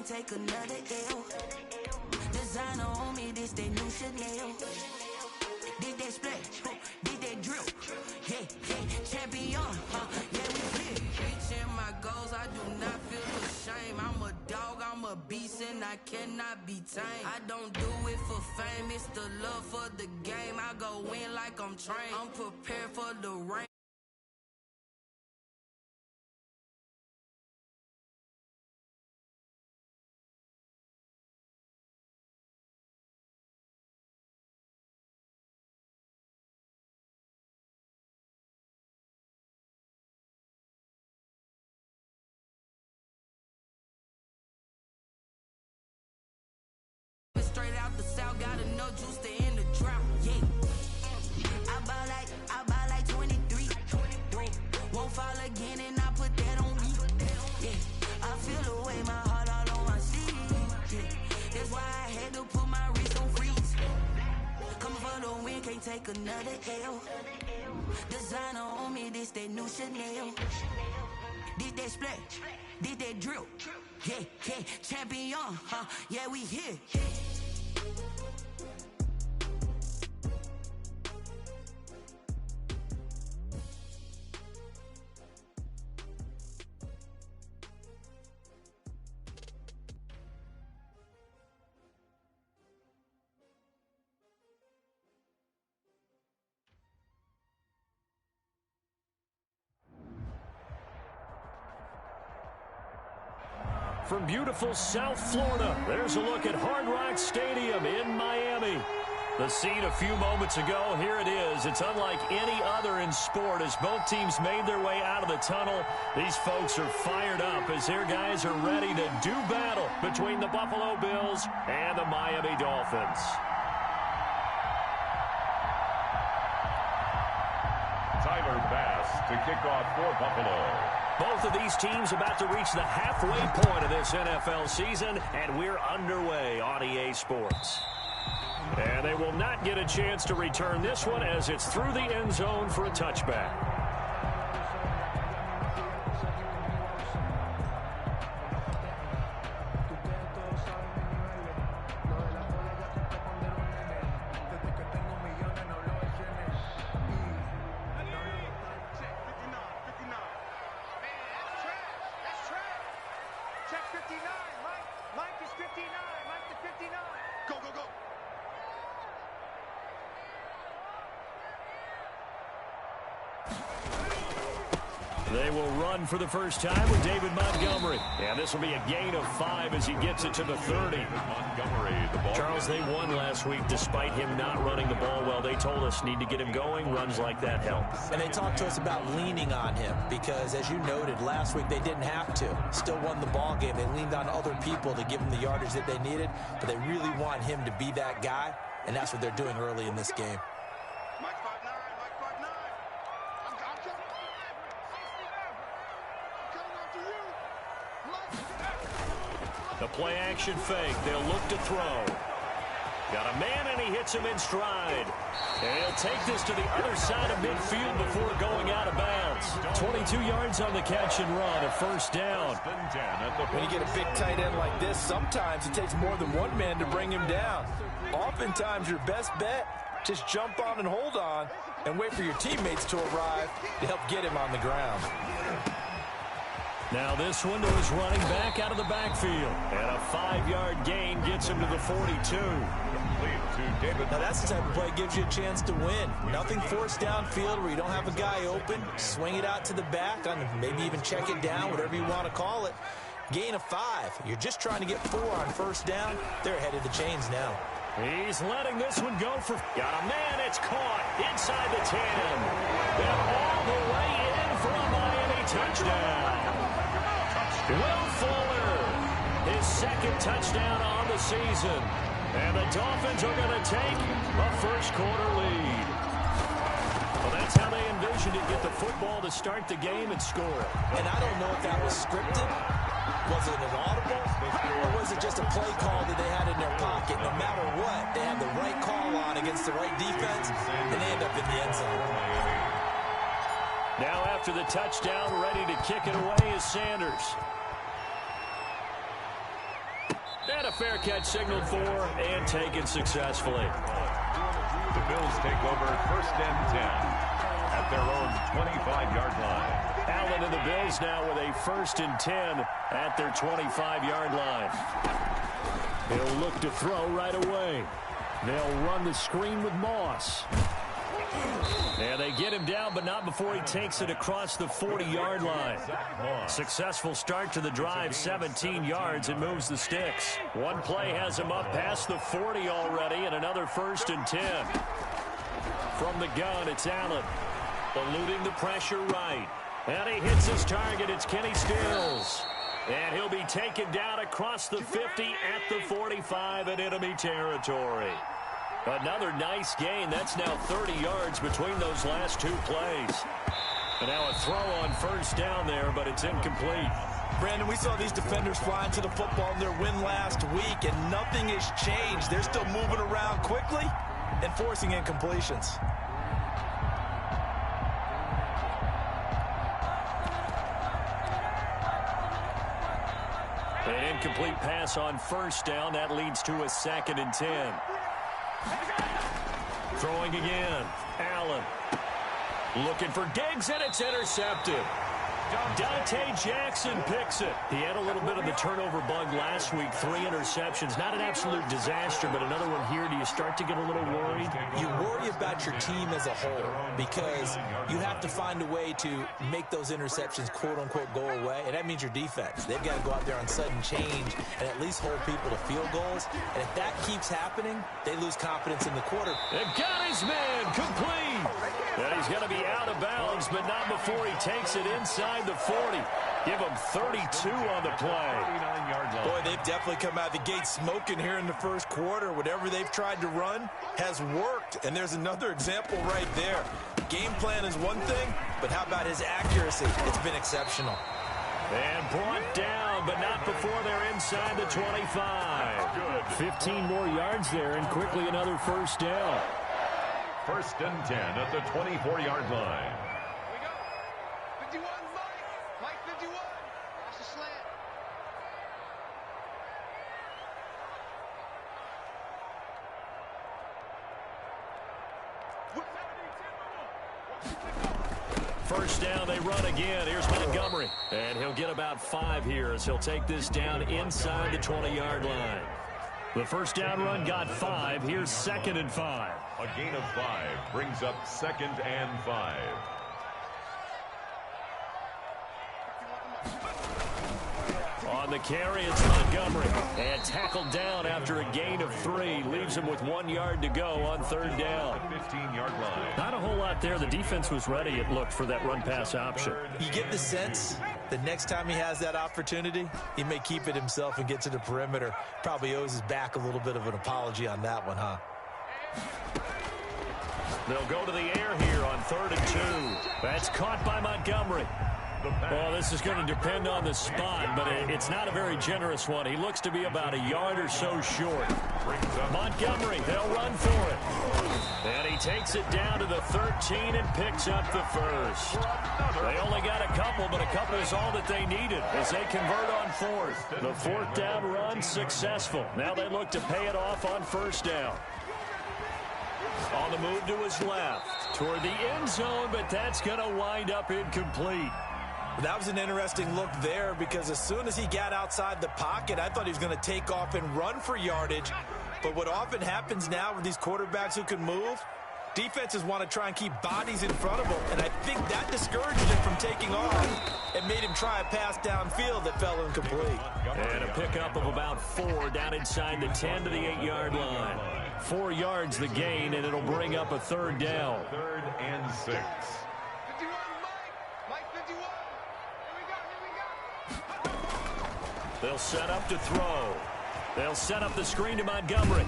can't take another L. Designer on me, this that new Chanel. Did that splash, did that drip. Yeah, champion, yeah, we flip. Reaching my goals, I do not feel ashamed. I'm a dog, I'm a beast, and I cannot be tamed. I don't do it for fame, it's the love for the game. I go in like I'm trained, I'm prepared for the rain. Straight out the south, got enough juice to end the drought. Yeah, I buy like 23. Won't fall again, and I put that on me. Yeah, I feel the way, my heart all on my sleeve. Yeah, that's why I had to put my wrist on freeze. Coming for the win, can't take another L. Designer on me, this that new Chanel. Did that splash, did that drip. Yeah, champion, yeah, we here. From beautiful South Florida, there's a look at Hard Rock Stadium in Miami. The scene a few moments ago, here it is. It's unlike any other in sport as both teams made their way out of the tunnel. These folks are fired up as their guys are ready to do battle between the Buffalo Bills and the Miami Dolphins. Tyler Bass to kick off for Buffalo. Both of these teams about to reach the halfway point of this NFL season, and we're underway on EA Sports. And they will not get a chance to return this one as it's through the end zone for a touchback. They will run for the first time with David Montgomery. And this will be a gain of 5 as he gets it to the 30. Montgomery, the ball. Charles, they won last week despite him not running the ball well. They told us need to get him going. Runs like that help. And they talked to us about leaning on him because, as you noted, last week they didn't have to. Still won the ball game. They leaned on other people to give them the yardage that they needed, but they really want him to be that guy, and that's what they're doing early in this game. The play-action fake. They'll look to throw. Got a man, and he hits him in stride. And he'll take this to the other side of midfield before going out of bounds. 22 yards on the catch and run, a first down. When you get a big tight end like this, sometimes it takes more than one man to bring him down. Oftentimes, your best bet, just jump on and hold on and wait for your teammates to arrive to help get him on the ground. Now this one to his running back out of the backfield. And a 5-yard gain gets him to the 42. Now that's the type of play that gives you a chance to win. Nothing forced downfield where you don't have a guy open. Swing it out to the back, maybe even check it down, whatever you want to call it. Gain of 5. You're just trying to get 4 on first down. They're ahead of the chains now. He's letting this one go for... Got a man, it's caught inside the 10. And all the way in for a Miami touchdown. Will Fuller, his second touchdown on the season. And the Dolphins are going to take a first-quarter lead. Well, that's how they envisioned it, get the football to start the game and score. And I don't know if that was scripted. Was it an audible? Or was it just a play call that they had in their pocket? No matter what, they had the right call on against the right defense, and they end up in the end zone. Now after the touchdown, ready to kick it away is Sanders. And a fair catch signaled for and taken successfully. The Bills take over 1st and 10 at their own 25-yard line. Allen and the Bills now with a 1st and 10 at their 25-yard line. He'll look to throw right away. They'll run the screen with Moss. And they get him down, but not before he takes it across the 40-yard line. Successful start to the drive, 17 yards, and moves the sticks. One play has him up past the 40 already, and another 1st and 10. From the gun, it's Allen. Eluding the pressure right. And he hits his target. It's Kenny Stills. And he'll be taken down across the 50 at the 45 in enemy territory. Another nice gain. That's now 30 yards between those last 2 plays. And now a throw on 1st down there, but it's incomplete. Brandon, we saw these defenders flying to the football in their win last week, and nothing has changed. They're still moving around quickly and forcing incompletions. An incomplete pass on 1st down. That leads to a 2nd and 10. Throwing again. Allen. Looking for Diggs, and it's intercepted. Dante Jackson picks it. He had a little bit of the turnover bug last week. 3 interceptions. Not an absolute disaster, but another one here. Do you start to get a little worried? You worry about your team as a whole because you have to find a way to make those interceptions, quote-unquote, go away, and that means your defense. They've got to go out there on sudden change and at least hold people to field goals, and if that keeps happening, they lose confidence in the quarter. They've got his man complete. And he's going to be out of bounds, but not before he takes it inside the 40. Give him 32 on the play. Boy, they've definitely come out of the gate smoking here in the 1st quarter. Whatever they've tried to run has worked, and there's another example right there. Game plan is one thing, but how about his accuracy? It's been exceptional. And brought down, but not before they're inside the 25. 15 more yards there, and quickly another 1st down. 1st and 10 at the 24-yard line. We go. 51, Mike 51. That's a slant. First down, they run again. Here's Montgomery. And he'll get about 5 here as he'll take this down inside the 20-yard line. The 1st down run got 5. Here's 2nd and 5. A gain of 5 brings up 2nd and 5. On the carry, it's Montgomery. And tackled down after a gain of 3. Leaves him with 1 yard to go on 3rd down. 15-yard line. Not a whole lot there. The defense was ready, it looked, for that run-pass option. You get the sense the next time he has that opportunity, he may keep it himself and get to the perimeter. Probably owes his back a little bit of an apology on that one, huh? They'll go to the air here on 3rd and 2. That's caught by Montgomery. Well, this is going to depend on the spot, but it's not a very generous one. He looks to be about a yard or so short. Montgomery, they'll run for it. And he takes it down to the 13 and picks up the 1st. They only got a couple, but a couple is all that they needed as they convert on 4th. The 4th down run successful. Now they look to pay it off on 1st down. On the move to his left toward the end zone, but that's going to wind up incomplete. That was an interesting look there because as soon as he got outside the pocket, I thought he was going to take off and run for yardage. But what often happens now with these quarterbacks who can move, defenses want to try and keep bodies in front of them, and I think that discouraged him from taking off and made him try a pass downfield that fell incomplete. And a pickup of about 4 down inside the 10 to the 8-yard line. 4 yards the gain, and it'll bring up a 3rd down. 3rd and 6. 51, Mike 51. Here we go. They'll set up to throw. They'll set up the screen to Montgomery.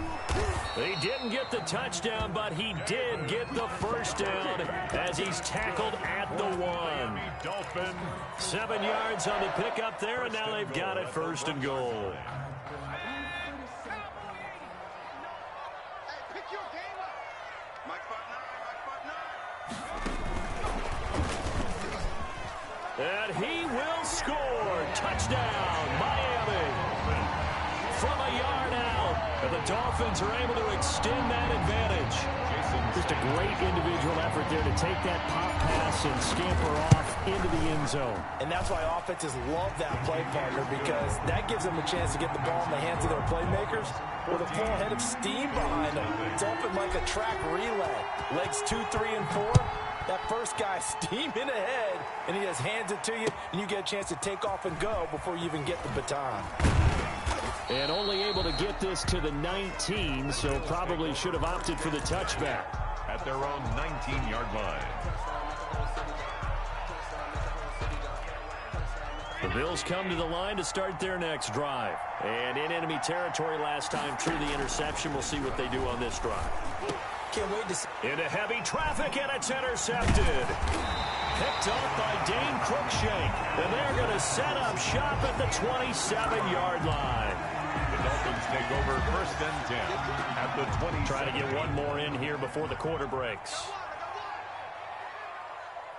He didn't get the touchdown, but he did get the 1st down as he's tackled at the 1. Dolphins. 7 yards on the pickup there, and now they've got it 1st and goal. And he will score. Touchdown, Miami. from a yard out. And the Dolphins are able to extend that advantage. Just a great individual effort there to take that pop pass and scamper off into the end zone. And that's why offenses love that play, partner, because that gives them a chance to get the ball in the hands of their playmakers with a full head of steam behind them. It's open like a track relay. Legs 2, 3, and 4. That first guy steaming ahead, and he just hands it to you, and you get a chance to take off and go before you even get the baton. And only able to get this to the 19, so probably should have opted for the touchback. At their own 19-yard line. The Bills come to the line to start their next drive. And in enemy territory last time, through the interception. We'll see what they do on this drive. Can't wait to see. Into heavy traffic, and it's intercepted. Picked up by Dane Cruikshank. And they're going to set up shop at the 27-yard line. The Dolphins take over first and 10 at the 20. Try to get one more in here before the quarter breaks.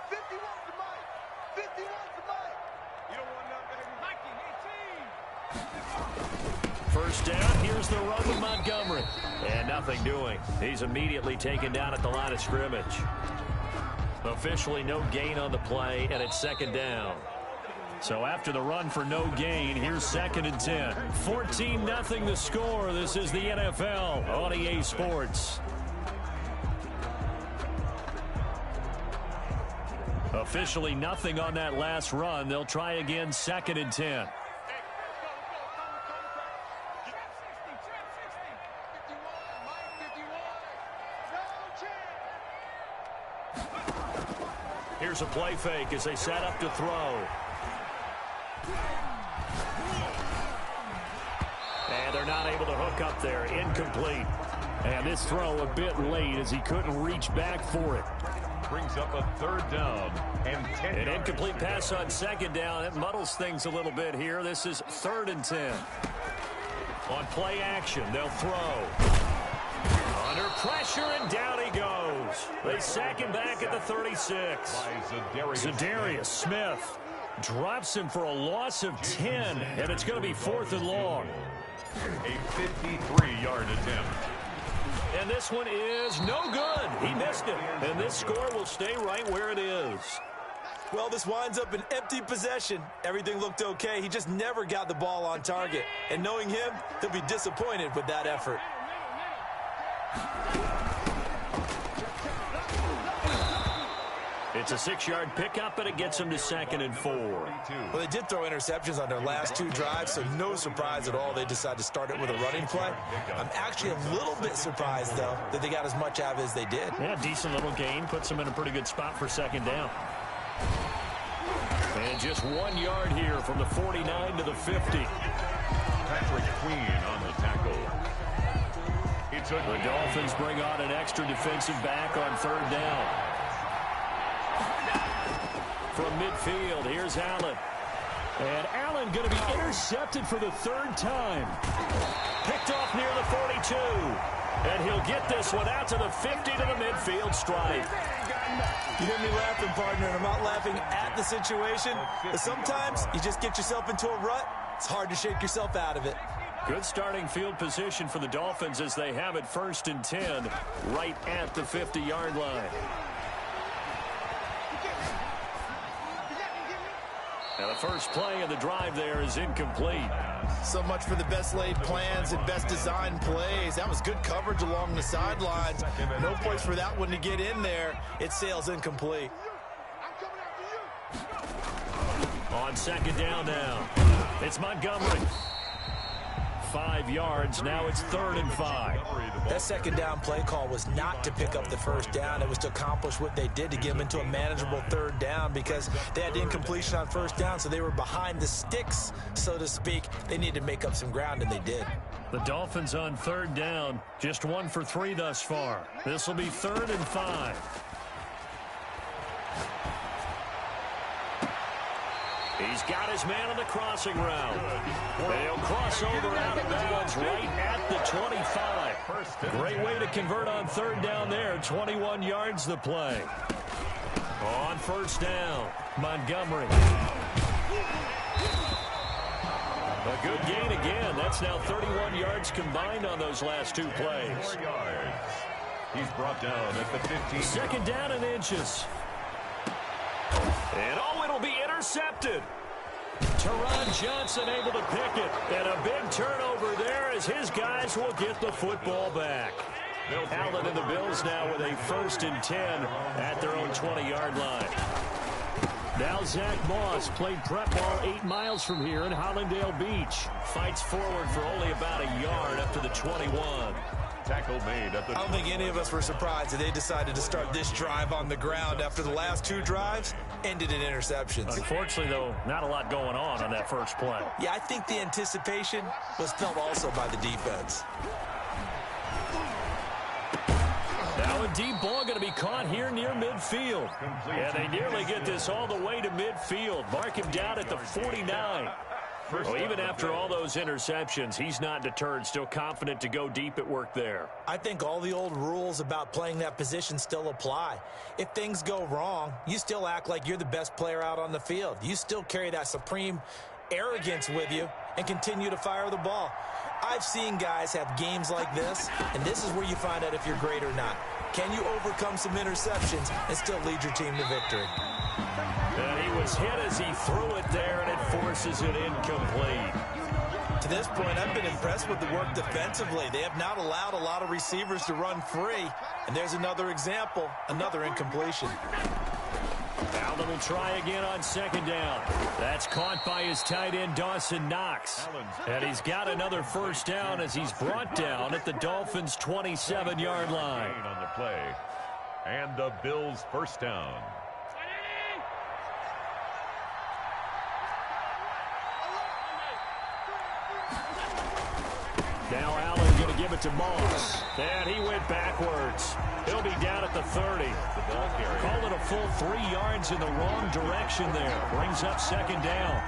51 to Mike. 51 to Mike. You don't want that, baby. 18. First down, here's the run with Montgomery. And nothing doing. He's immediately taken down at the line of scrimmage. Officially no gain on the play, and it's second down. So after the run for no gain, here's second and 10. 14-0 the score. This is the NFL on EA Sports. Officially nothing on that last run. They'll try again, second and 10. Here's a play fake as they set up to throw. And they're not able to hook up there. Incomplete. And this throw a bit late as he couldn't reach back for it. Brings up a third down and 10. An incomplete pass on second down. It muddles things a little bit here. This is third and 10. On play action, they'll throw. Under pressure, and down he goes. They sack him back at the 36. Zadarius Smith drops him for a loss of 10, and it's going to be fourth and long. A 53-yard attempt. And this one is no good. He missed it, and this score will stay right where it is. Well, this winds up an empty possession. Everything looked okay. He just never got the ball on target. And knowing him, he'll be disappointed with that effort. It's a 6-yard pickup, but it gets them to second and 4. Well, they did throw interceptions on their last two drives, so no surprise at all they decided to start it with a running play. I'm actually a little bit surprised, though, that they got as much out of it as they did. Yeah, decent little gain. Puts them in a pretty good spot for second down. And just 1 yard here from the 49 to the 50. Patrick Queen on the tackle. The Dolphins bring on an extra defensive back on third down. From midfield, here's Allen. And Allen going to be intercepted for the third time. Picked off near the 42. And he'll get this one out to the 50 to the midfield stripe. You hear me laughing, partner, and I'm not laughing at the situation. But sometimes you just get yourself into a rut. It's hard to shake yourself out of it. Good starting field position for the Dolphins as they have it first and 10 right at the 50-yard line. Now the first play of the drive there is incomplete. So much for the best laid plans and best designed plays. That was good coverage along the sidelines. No place for that one to get in there. It sails incomplete. On second down now, it's Montgomery. 5 yards. Now it's third and 5. That second down play call was not to pick up the first down. It was to accomplish what they did to get them into a manageable third down because they had incompletion on first down, so they were behind the sticks, so to speak. They needed to make up some ground, and they did. The Dolphins on third down, just 1 for 3 thus far. This will be third and 5. He's got his man on the crossing route. They'll cross over out of bounds right at the 25. Great way to convert on third down there. 21 yards the play. On first down, Montgomery. A good gain again. That's now 31 yards combined on those last two plays. 4 yards. He's brought down at the 15. Second down and inches. And it'll be intercepted. Teron Johnson able to pick it. And a big turnover there as his guys will get the football back. Allen and the Bills now with a 1st and 10 at their own 20-yard line. Now Zach Moss played prep ball 8 miles from here in Hollandale Beach. Fights forward for only about a yard up to the 21. Tackle made at the... I don't think any of us were surprised that they decided to start this drive on the ground after the last 2 drives ended in interceptions. Unfortunately, though, not a lot going on that first play. Yeah, I think the anticipation was felt also by the defense. Now a deep ball going to be caught here near midfield. And they nearly get this all the way to midfield. Mark him down at the 49. Well, even after all those interceptions, he's not deterred, still confident to go deep at work there. I think all the old rules about playing that position still apply. If things go wrong, you still act like you're the best player out on the field. You still carry that supreme arrogance with you and continue to fire the ball. I've seen guys have games like this, and this is where you find out if you're great or not. Can you overcome some interceptions and still lead your team to victory? And he was hit as he threw it there, and it forces it incomplete. To this point, I've been impressed with the work defensively. They have not allowed a lot of receivers to run free. And there's another example, another incompletion. Allen will try again on 2nd down. That's caught by his tight end, Dawson Knox. And he's got another 1st down as he's brought down at the Dolphins' 27-yard line. On the play. And the Bills' 1st down. Now Allen going to give it to Moss. And he went backwards. He'll be down at the 30. Called it a full 3 yards in the wrong direction there. Brings up 2nd down.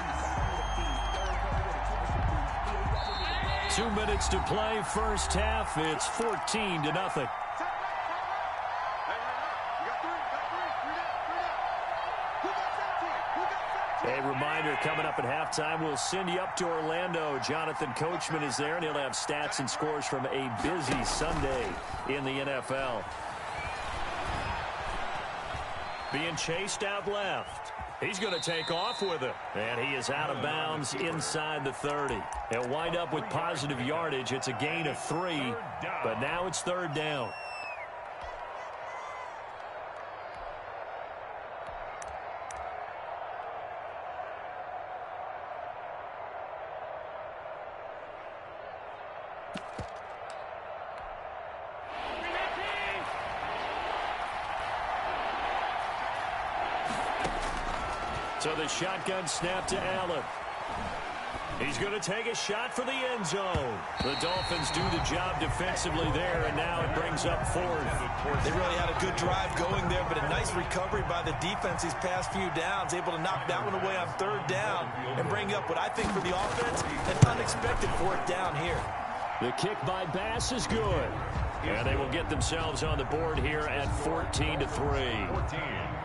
2 minutes to play, first half. It's 14-0. A reminder, coming up at halftime, we'll send you up to Orlando. Jonathan Coachman is there, and he'll have stats and scores from a busy Sunday in the NFL. Being chased out left. He's going to take off with it. And he is out of bounds inside the 30. He'll wind up with positive yardage. It's a gain of 3, but now it's 3rd down. So the shotgun snap to Allen. He's going to take a shot for the end zone. The Dolphins do the job defensively there, and now it brings up 4th. They really had a good drive going there, but a nice recovery by the defense these past few downs, able to knock that one away on 3rd down and bring up what I think for the offense, an unexpected 4th down here. The kick by Bass is good. And they will get themselves on the board here at 14-3.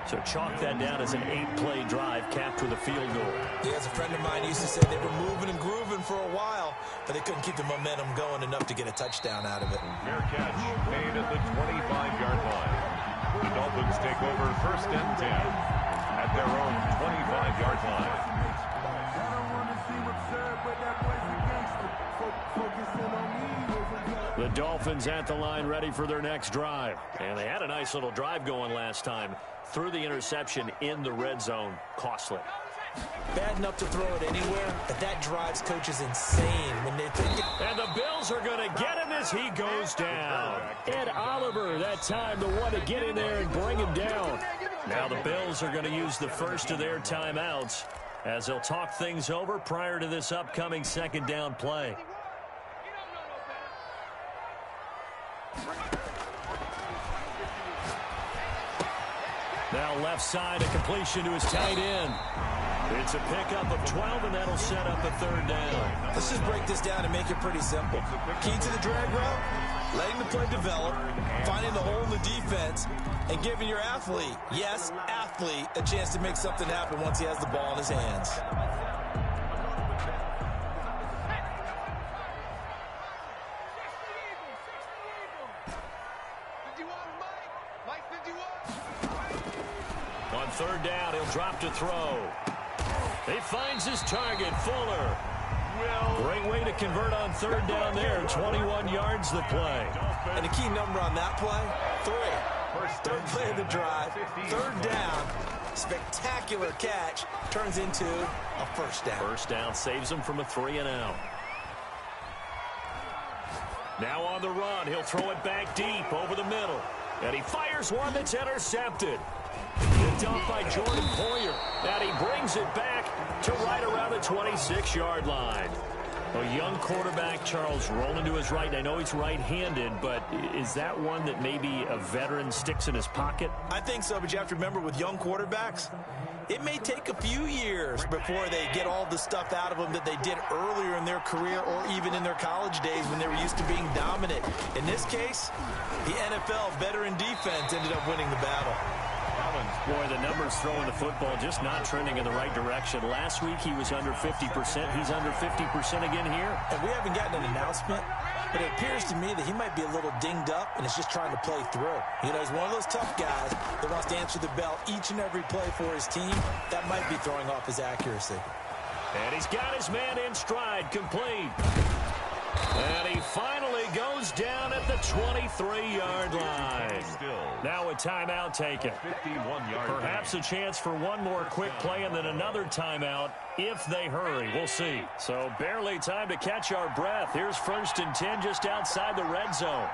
So chalk that down as an 8-play drive capped with a field goal. Yeah, as a friend of mine used to say, they were moving and grooving for a while, but they couldn't keep the momentum going enough to get a touchdown out of it. Fair catch made at the 25-yard line. The Dolphins take over 1st and 10 at their own 25-yard line. The Dolphins at the line ready for their next drive. And they had a nice little drive going last time. Threw the interception in the red zone. Costly. Bad enough to throw it anywhere, but that drives coaches insane when they think it. And the Bills are going to get him as he goes down. Ed Oliver, that time, the one to get in there and bring him down. Now the Bills are going to use the first of their timeouts as they'll talk things over prior to this upcoming 2nd down play. Now left side, a completion to his tight end. It's a pickup of 12, and that'll set up a 3rd down. Let's just break this down and make it pretty simple. Key to the drag route, letting the play develop, finding the hole in the defense, and giving your athlete, yes, athlete, a chance to make something happen once he has the ball in his hands. Mike 51. On third down, he'll drop to throw. He finds his target, Fuller. Great way to convert on third down there. 21 yards the play. And the key number on that play, 3. Third play of the drive, third down, spectacular catch, turns into a first down. First down saves him from a 3-and-out. Now on the run, he'll throw it back deep over the middle. And he fires one that's intercepted. Picked off by Jordan Poyer. And he brings it back to right around the 26-yard line. A young quarterback, Charles, rolling to his right. I know he's right-handed, but is that one that maybe a veteran sticks in his pocket? I think so, but you have to remember with young quarterbacks, it may take a few years before they get all the stuff out of them that they did earlier in their career or even in their college days when they were used to being dominant. In this case, the NFL veteran defense ended up winning the battle. Boy, the numbers throwing the football just not trending in the right direction. Last week he was under 50%. He's under 50% again here. And we haven't gotten an announcement, but it appears to me that he might be a little dinged up and is just trying to play through. You know, he's one of those tough guys that wants to answer the bell each and every play for his team. That might be throwing off his accuracy. And he's got his man in stride, complete. And he finally goes down at the 23-yard line. Now a timeout taken. Perhaps a chance for one more quick play and then another timeout if they hurry. We'll see. So barely time to catch our breath. Here's 1st and 10 just outside the red zone.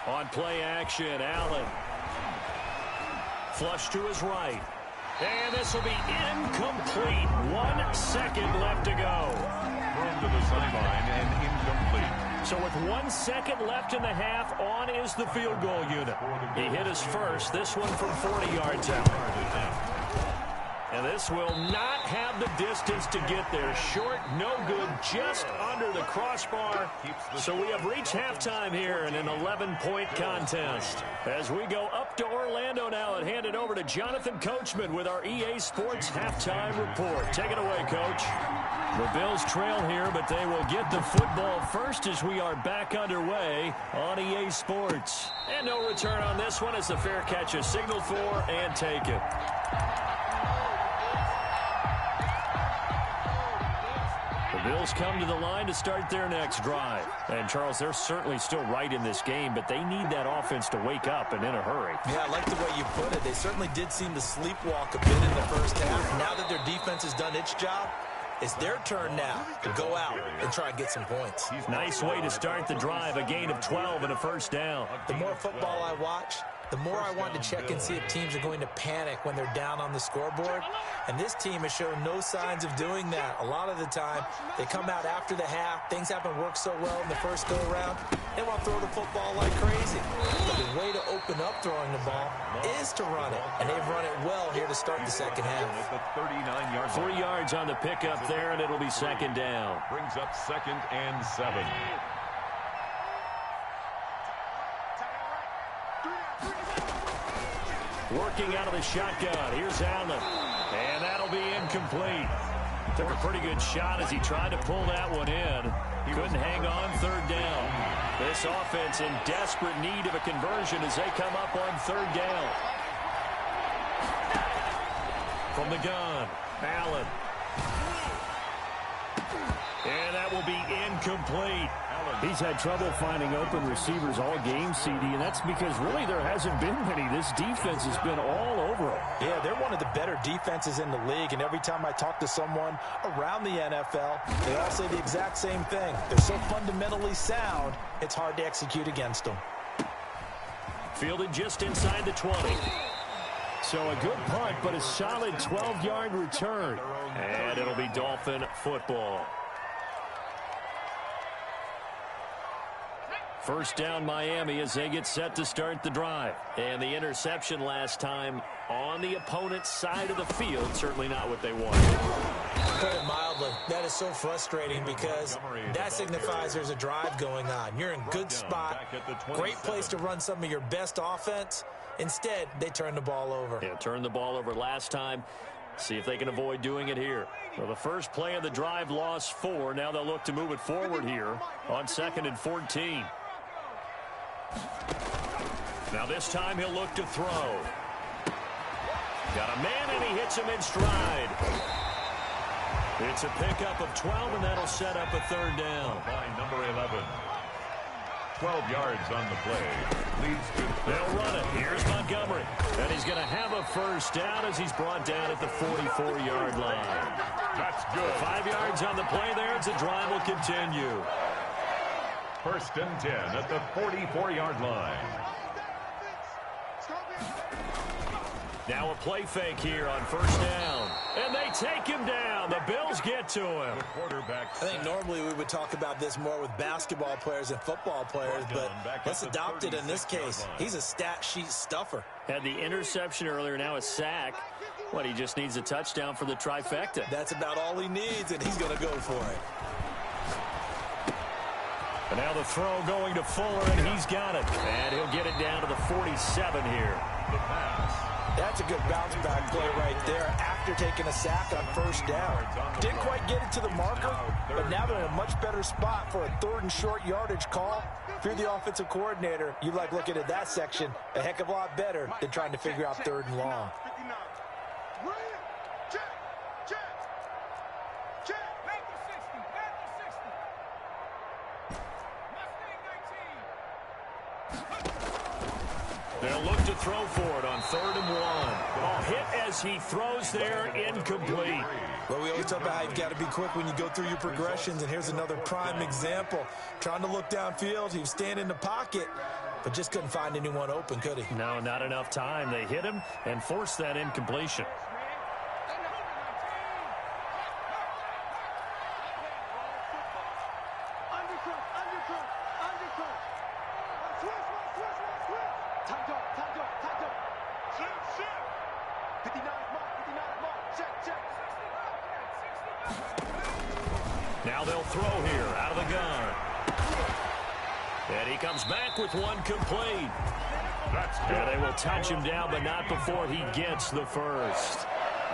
On play action, Allen. Flush to his right. And this will be incomplete. 1 second left to go. Thrown to the sideline and incomplete. So with 1 second left in the half, on is the field goal unit. He hit his first, this one from 40 yards out. And this will not have the distance to get there. Short, no good, just under the crossbar. So we have reached halftime here in an 11-point contest. As we go up to Orlando now and hand it over to Jonathan Coachman with our EA Sports Halftime Report. Take it away, Coach. The Bills trail here, but they will get the football first as we are back underway on EA Sports. And no return on this one as the fair catch is signaled for and taken. The Bills come to the line to start their next drive. And, Charles, they're certainly still right in this game, but they need that offense to wake up and in a hurry. Yeah, I like the way you put it. They certainly did seem to sleepwalk a bit in the first half. Now that their defense has done its job, it's their turn now to go out and try and get some points. Nice way to start the drive, a gain of 12 and a first down. The more football I watch, the more I want to check and see if teams are going to panic when they're down on the scoreboard. And this team has shown no signs of doing that. A lot of the time, they come out after the half. Things haven't worked so well in the first go-around. They want to throw the football like crazy. But the way to open up throwing the ball is to run it. And they've run it well here to start the second half. 3 yards on the pickup there, and it'll be second down. Brings up 2nd and 7. Working out of the shotgun. Here's Allen. And that'll be incomplete. Took a pretty good shot as he tried to pull that one in. Couldn't hang on third down. This offense in desperate need of a conversion as they come up on third down. From the gun, Allen. And that will be incomplete. He's had trouble finding open receivers all game, CD, and that's because really there hasn't been many. This defense has been all over him. Yeah, they're one of the better defenses in the league, and every time I talk to someone around the NFL, they all say the exact same thing. They're so fundamentally sound, it's hard to execute against them. Fielded just inside the 20. So a good punt, but a solid 12-yard return. And it'll be Dolphin football. First down Miami as they get set to start the drive. And the interception last time on the opponent's side of the field. Certainly not what they wanted. Put it mildly. That is so frustrating because that signifies there's a drive going on. You're in good spot. Great place to run some of your best offense. Instead, they turn the ball over. Yeah, turned the ball over last time. See if they can avoid doing it here. So the first play of the drive lost 4. Now they'll look to move it forward here on 2nd and 14. Now this time he'll look to throw. Got a man, and he hits him in stride. It's a pickup of 12, and that'll set up a third down. By number 11. 12 yards on the play. Leads to they'll run it. Here's Montgomery. And he's going to have a first down as he's brought down at the 44-yard line. That's good. 5 yards on the play there as the drive will continue. First and 10 at the 44-yard line. Now a play fake here on first down. And they take him down. The Bills get to him. The quarterback. I think normally we would talk about this more with basketball players and football players, but let's adopt it in this case. He's a stat sheet stuffer. Had the interception earlier, now a sack. What, he just needs a touchdown for the trifecta. That's about all he needs, and he's going to go for it. And now the throw going to Fuller, and he's got it. And he'll get it down to the 47 here. The pass. That's a good bounce-back play right there after taking a sack on first down. Didn't quite get it to the marker, but now they're in a much better spot for a third and short yardage call. If you're the offensive coordinator, you like looking at that section a heck of a lot better than trying to figure out third and long. They'll look to throw for it on 3rd and 1. Oh, hit as he throws there, incomplete. Well, we always talk about how you've got to be quick when you go through your progressions, and here's another prime example. Trying to look downfield, he was standing in the pocket, but just couldn't find anyone open, could he? No, not enough time. They hit him and forced that incompletion. Now they'll throw here out of the gun. And he comes back with one complete. Yeah, they will touch him down, but not before he gets the first.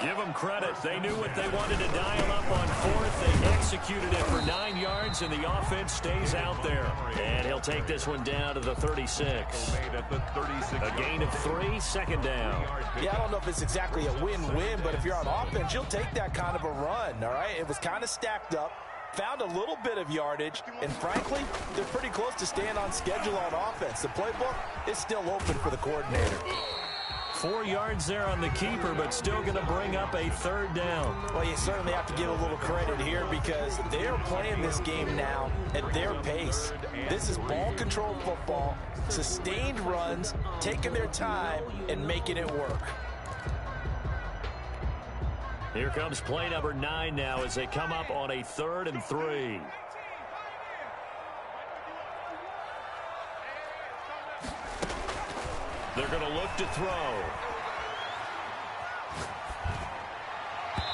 Give them credit. They knew what they wanted to dial up on 4th. They executed it for 9 yards, and the offense stays out there. And he'll take this one down to the 36. A gain of 3, second down. Yeah, I don't know if it's exactly a win-win, but if you're on offense, you'll take that kind of a run, all right? It was kind of stacked up. Found a little bit of yardage, and frankly, they're pretty close to staying on schedule on offense. The playbook is still open for the coordinator. 4 yards there on the keeper, but still going to bring up a third down. Well, you certainly have to give a little credit here because they're playing this game now at their pace. This is ball-controlled football, sustained runs, taking their time, and making it work. Here comes play number 9 now as they come up on a 3rd and 3. They're going to look to throw.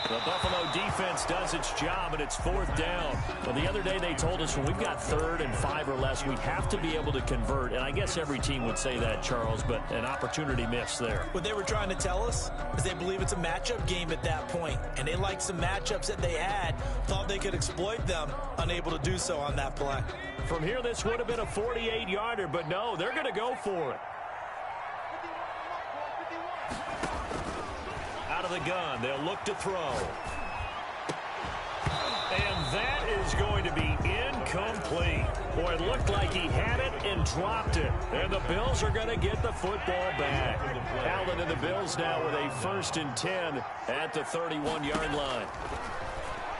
The Buffalo defense does its job, and it's 4th down. Well, the other day they told us when we've got 3rd and 5 or less, we have to be able to convert. And I guess every team would say that, Charles, but an opportunity missed there. What they were trying to tell us is they believe it's a matchup game at that point, and they liked some matchups that they had, thought they could exploit them, unable to do so on that play. From here, this would have been a 48-yarder, but no, they're going to go for it. Out of the gun, they'll look to throw. And that is going to be incomplete. Boy, it looked like he had it and dropped it. And the Bills are going to get the football back. Allen and the Bills now with a 1st and 10 at the 31-yard line.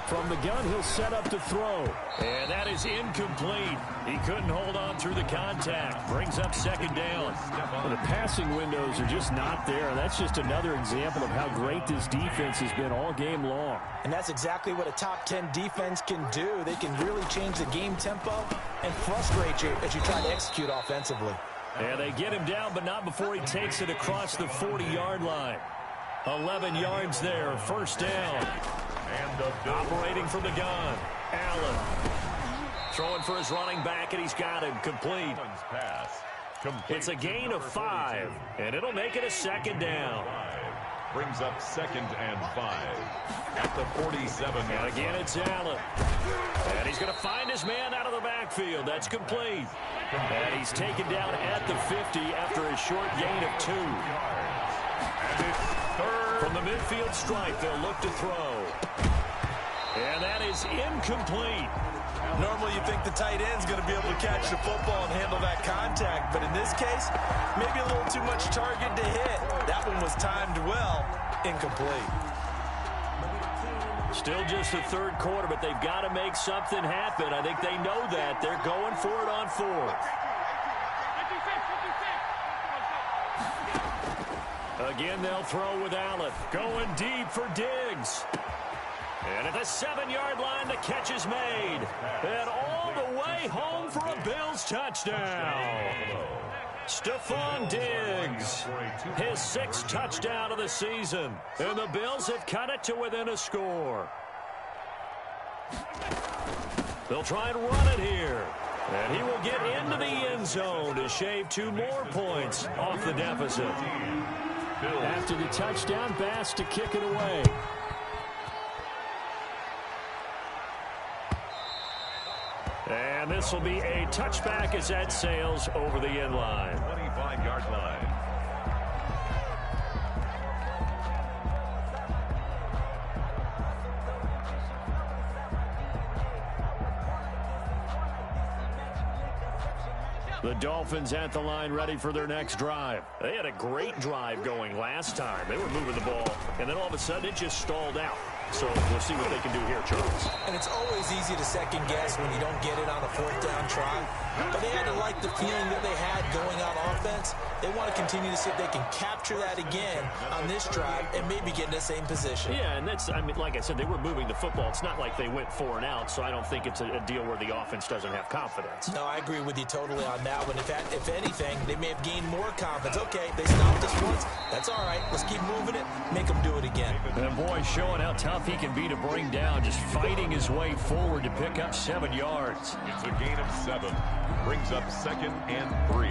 From the gun, he'll set up to throw. And that is incomplete. He couldn't hold on through the contact. Brings up 2nd down. Well, the passing windows are just not there. That's just another example of how great this defense has been all game long. And that's exactly what a top 10 defense can do. They can really change the game tempo and frustrate you as you try to execute offensively. And they get him down, but not before he takes it across the 40-yard line. 11 yards there, 1st down. Operating from the gun, Allen. Throwing for his running back, and he's got him complete. It's a gain of 5, and it'll make it a 2nd down. Brings up 2nd and 5 at the 47. And again, it's Allen. And he's going to find his man out of the backfield. That's complete. And he's taken down at the 50 after a short gain of 2. And it's 3rd. From the midfield stripe, they'll look to throw. And that is incomplete. Normally you think the tight end's going to be able to catch the football and handle that contact, but in this case, maybe a little too much target to hit. That one was timed well, incomplete. Still just the third quarter, but they've got to make something happen. I think they know that. They're going for it on 4th. Again, they'll throw with Allen. Going deep for Diggs. And at the 7-yard line, the catch is made. And all the way home for a Bills touchdown. Stephon Diggs, his 6th touchdown of the season. And the Bills have cut it to within a score. They'll try and run it here. And he will get into the end zone to shave 2 more points off the deficit. After the touchdown, Bass to kick it away. And this will be a touchback as that sails over the end line. 25-yard line. The Dolphins at the line ready for their next drive. They had a great drive going last time. They were moving the ball, and then all of a sudden it just stalled out. So we'll see what they can do here, Charles. And it's always easy to second guess when you don't get it on a 4th down try. But they had to like the feeling that they had going on offense. They want to continue to see if they can capture that again on this drive and maybe get in the same position. Yeah, and that's, I mean, like I said, they were moving the football. It's not like they went 4 and out, so I don't think it's a deal where the offense doesn't have confidence. No, I agree with you totally on that one. If anything, they may have gained more confidence. Okay, they stopped us once. That's all right. Let's keep moving it. Make them do it again. And boy, showing how tough he can be to bring down, just fighting his way forward to pick up 7 yards. It's a gain of 7. Brings up 2nd and 3.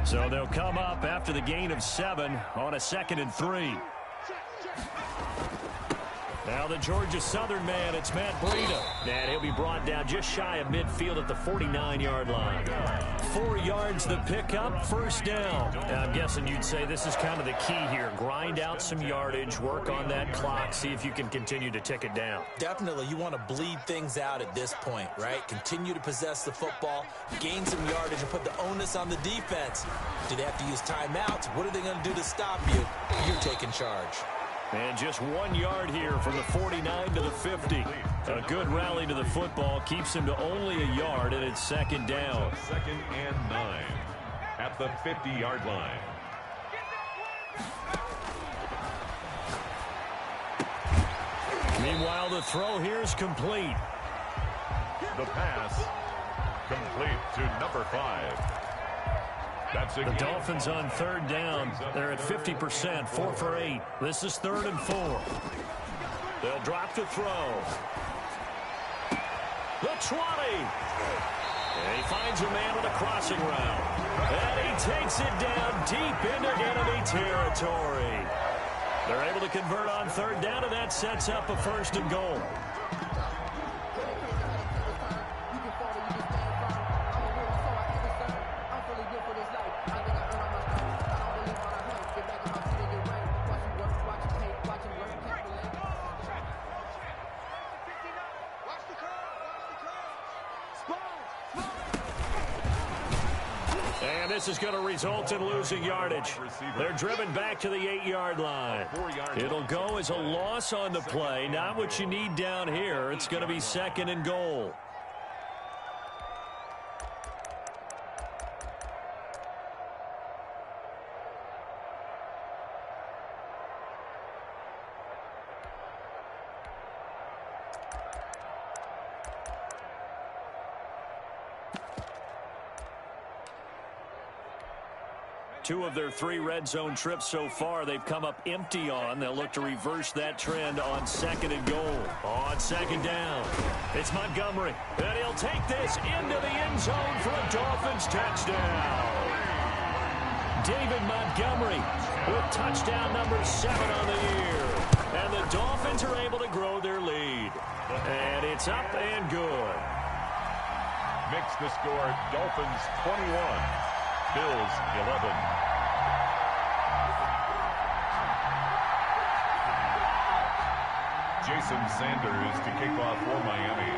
So they'll come up after the gain of 7 on a 2nd and 3. Now the Georgia Southern man, it's Matt Breida. And he'll be brought down just shy of midfield at the 49-yard line. 4 yards the pickup, 1st down. Now, I'm guessing you'd say this is kind of the key here. Grind out some yardage, work on that clock, see if you can continue to tick it down. Definitely, you want to bleed things out at this point, right? Continue to possess the football, gain some yardage, and put the onus on the defense. Do they have to use timeouts? What are they going to do to stop you? You're taking charge. And just 1 yard here from the 49 to the 50. A good rally to the football keeps him to only a yard, and it's 2nd down. 2nd and 9 at the 50-yard line. Meanwhile, the throw here is complete. The pass complete to number 5. That's The Dolphins on 3rd down. They're at 50%, 4 for 8. This is 3rd and 4. They'll drop to throw. The 20. And he finds a man with a crossing route. And he takes it down deep into enemy territory. They're able to convert on 3rd down, and that sets up a 1st and goal. And this is going to result in losing yardage. They're driven back to the 8-yard line. It'll go as a loss on the play. Not what you need down here. It's going to be 2nd and goal. Two of their 3 red zone trips so far, they've come up empty on. They'll look to reverse that trend on 2nd and goal. On 2nd down, it's Montgomery. And he'll take this into the end zone for a Dolphins touchdown. David Montgomery with touchdown number 7 on the year. And the Dolphins are able to grow their lead. And it's up and good. Makes the score Dolphins 21, Bills 11. Jason Sanders to kick off for Miami.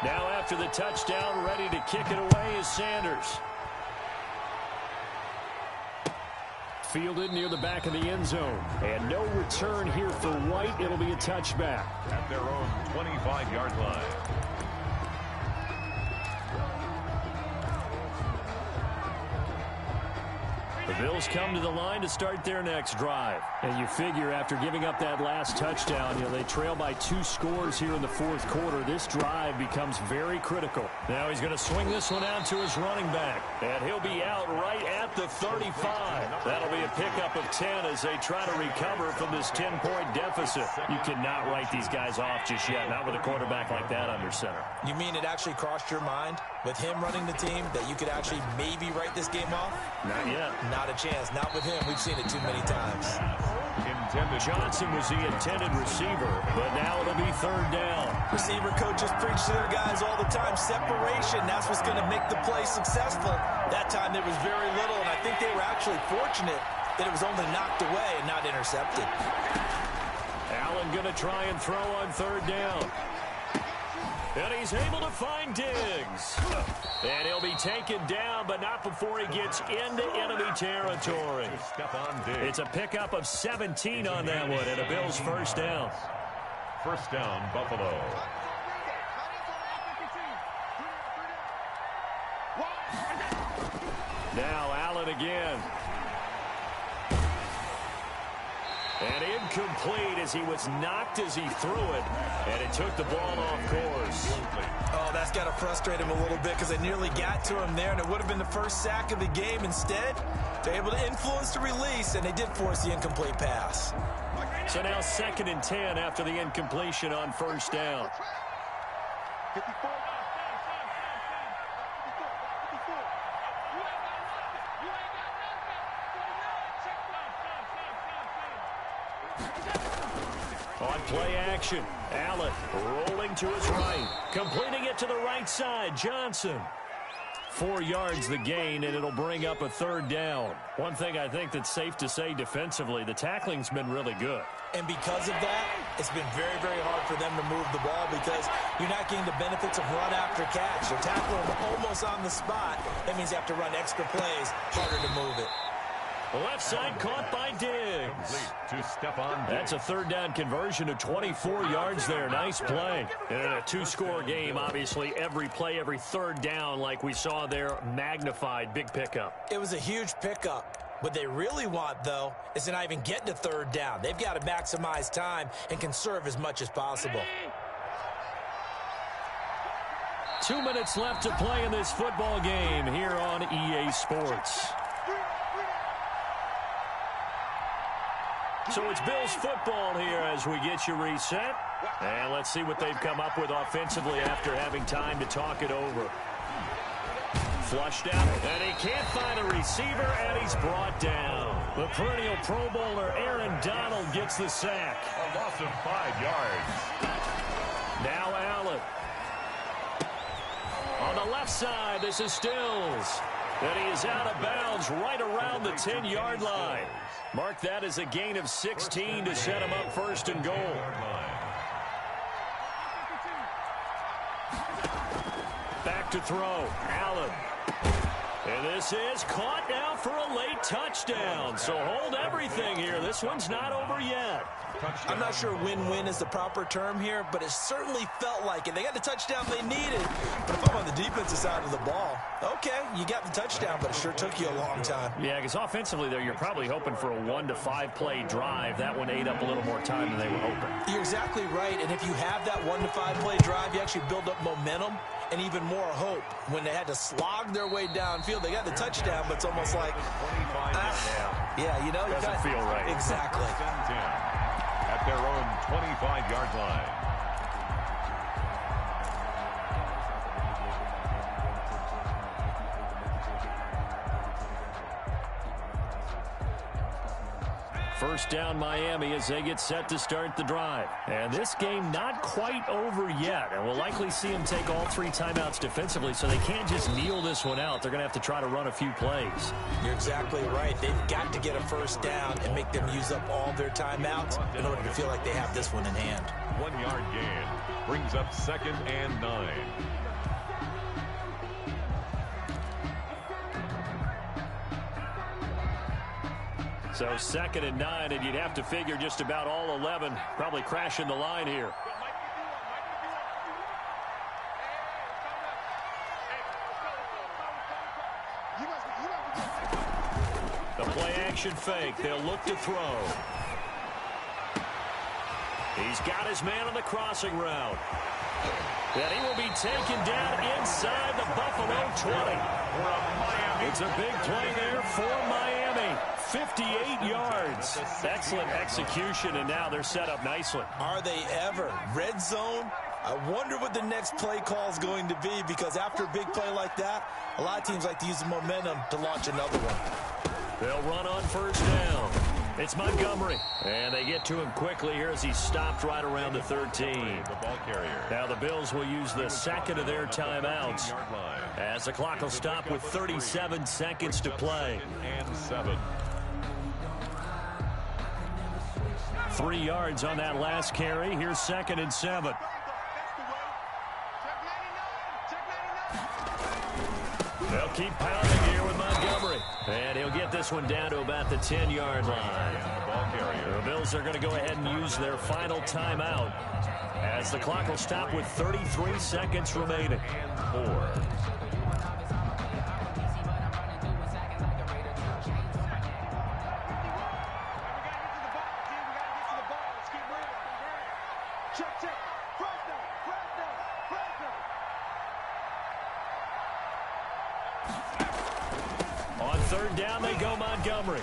Now after the touchdown, ready to kick it away is Sanders. Fielded near the back of the end zone. And no return here for White. It'll be a touchback. At their own 25-yard line. The Bills come to the line to start their next drive. And you figure after giving up that last touchdown, they trail by 2 scores here in the fourth quarter. This drive becomes very critical. Now he's going to swing this one out to his running back. And he'll be out right at the 35. That'll be a pickup of 10 as they try to recover from this 10-point deficit. You cannot write these guys off just yet, not with a quarterback like that under center. You mean it actually crossed your mind with him running the team that you could actually maybe write this game off? Not yet. Not a chance. Not with him. We've seen it too many times. Johnson was the intended receiver, but now it'll be third down. Receiver coaches preach to their guys all the time. Separation, that's what's going to make the play successful. That time there was very little, and I think they were actually fortunate that it was only knocked away and not intercepted. Allen going to try and throw on third down. And he's able to find Diggs. And he'll be taken down, but not before he gets into enemy territory. It's a pickup of 17 on that one, and a Bills first down. First down, Buffalo. Now Allen again. And incomplete as he was knocked as he threw it. And it took the ball off course. Oh, that's got to frustrate him a little bit because they nearly got to him there, and it would have been the first sack of the game. Instead, they're able to influence the release, and they did force the incomplete pass. So now 2nd and 10 after the incompletion on first down. 54. On play action, Allen rolling to his right, completing it to the right side, Johnson. 4 yards the gain, and it'll bring up a third down. One thing I think that's safe to say defensively, the tackling's been really good. And because of that, it's been very, very hard for them to move the ball because you're not getting the benefits of run after catch. They're tackling almost on the spot. That means you have to run extra plays, harder to move it. Left side caught by Diggs. That's a third down conversion of 24 yards there. Nice play. And in a 2-score game, obviously, every play, every third down, like we saw there, magnified. Big pickup. It was a huge pickup. What they really want, though, is to not even get to third down. They've got to maximize time and conserve as much as possible. 2 minutes left to play in this football game here on EA Sports. So it's Bills football here as we get you reset. And let's see what they've come up with offensively after having time to talk it over. Flushed out, and he can't find a receiver, and he's brought down. The perennial Pro Bowler Aaron Donald gets the sack. A loss of 5 yards. Now Allen. On the left side, this is Stills. And he is out of bounds right around the 10-yard line. Mark that as a gain of 16 to set him up first and goal. Back to throw. Allen. And this is caught now for a late touchdown. So hold everything here. This one's not over yet. I'm not sure win-win is the proper term here, but it certainly felt like it. They got the touchdown they needed. But if I'm on the defensive side of the ball, okay, you got the touchdown, but it sure took you a long time. Yeah, because offensively, there, you're probably hoping for a 1 to 5 play drive. That one ate up a little more time than they were hoping. You're exactly right, and if you have that 1 to 5 play drive, you actually build up momentum and even more hope. When they had to slog their way downfield, they got the touchdown, but it's almost like, yeah, you know. Doesn't feel right. Exactly. At their own 25-yard line. First down Miami as they get set to start the drive. And this game not quite over yet. And we'll likely see them take all 3 timeouts defensively, so they can't just kneel this one out. They're going to have to try to run a few plays. You're exactly right. They've got to get a first down and make them use up all their timeouts in order to feel like they have this one in hand. 1-yard gain brings up 2nd and 9. So 2nd and 9, and you'd have to figure just about all 11 probably crashing the line here. The play-action fake. They'll look to throw. He's got his man on the crossing route. And he will be taken down inside the Buffalo 20. It's a big play there for Miami. 58 yards. Excellent execution, and now they're set up nicely. Are they ever? Red zone? I wonder what the next play call is going to be, because after a big play like that, a lot of teams like to use the momentum to launch another one. They'll run on first down. It's Montgomery. And they get to him quickly here as he's stopped right around the 13. The ball carrier. Now the Bills will use the second of their timeouts as the clock will stop with 37 seconds to play. And 7. 3 yards on that last carry. Here's 2nd and 7. They'll keep pounding here with Montgomery. And he'll get this one down to about the 10-yard line. The Bills are going to go ahead and use their final timeout as the clock will stop with 33 seconds remaining. 4. On 3rd down, they go Montgomery.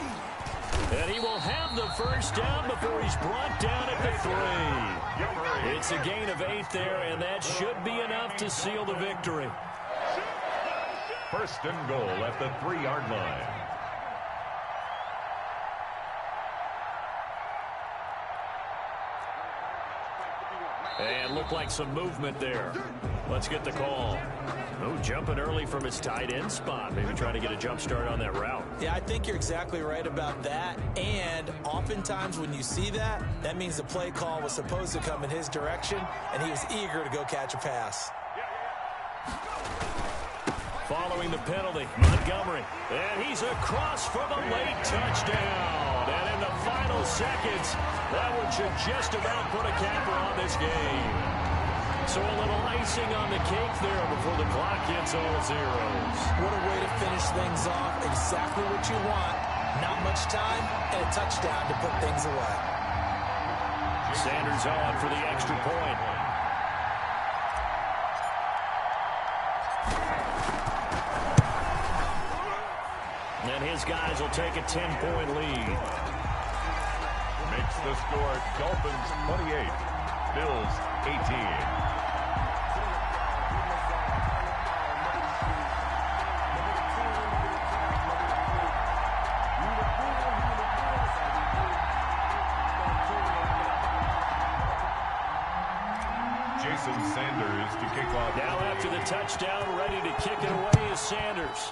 And he will have the first down before he's brought down at the 3. It's a gain of 8 there, and that should be enough to seal the victory. 1st and goal at the 3-yard line. And looked like some movement there. Let's get the call. Oh, jumping early from his tight end spot. Maybe trying to get a jump start on that route. Yeah, I think you're exactly right about that. And oftentimes when you see that, that means the play call was supposed to come in his direction, and he was eager to go catch a pass. Following the penalty, Montgomery. And he's across for the late touchdown. And in the final seconds, that one should just about put a capper on this game. So a little icing on the cake there before the clock hits all zeros. What a way to finish things off. Exactly what you want. Not much time and a touchdown to put things away. Sanders on for the extra point. And his guys will take a 10-point lead. Makes the score Dolphins 28, Bills 18. Sanders to kick off. Now after the touchdown, ready to kick it away is Sanders.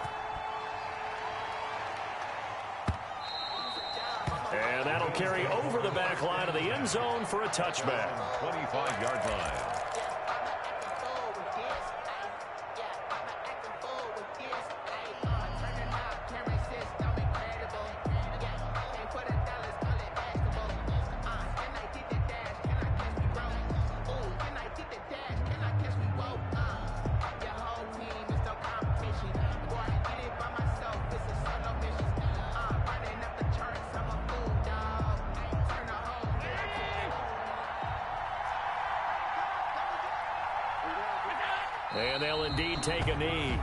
And that'll carry over the back line of the end zone for a touchback. 25-yard line. And they'll indeed take a knee.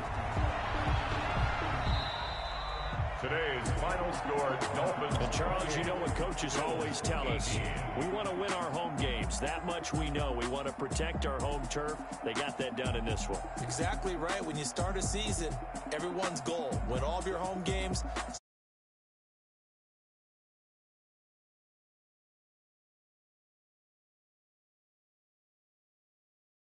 Today's final score, Dolphins. And Charles, you know what coaches always tell us. We want to win our home games. That much we know. We want to protect our home turf. They got that done in this one. Exactly right. When you start a season, everyone's goal, win all of your home games.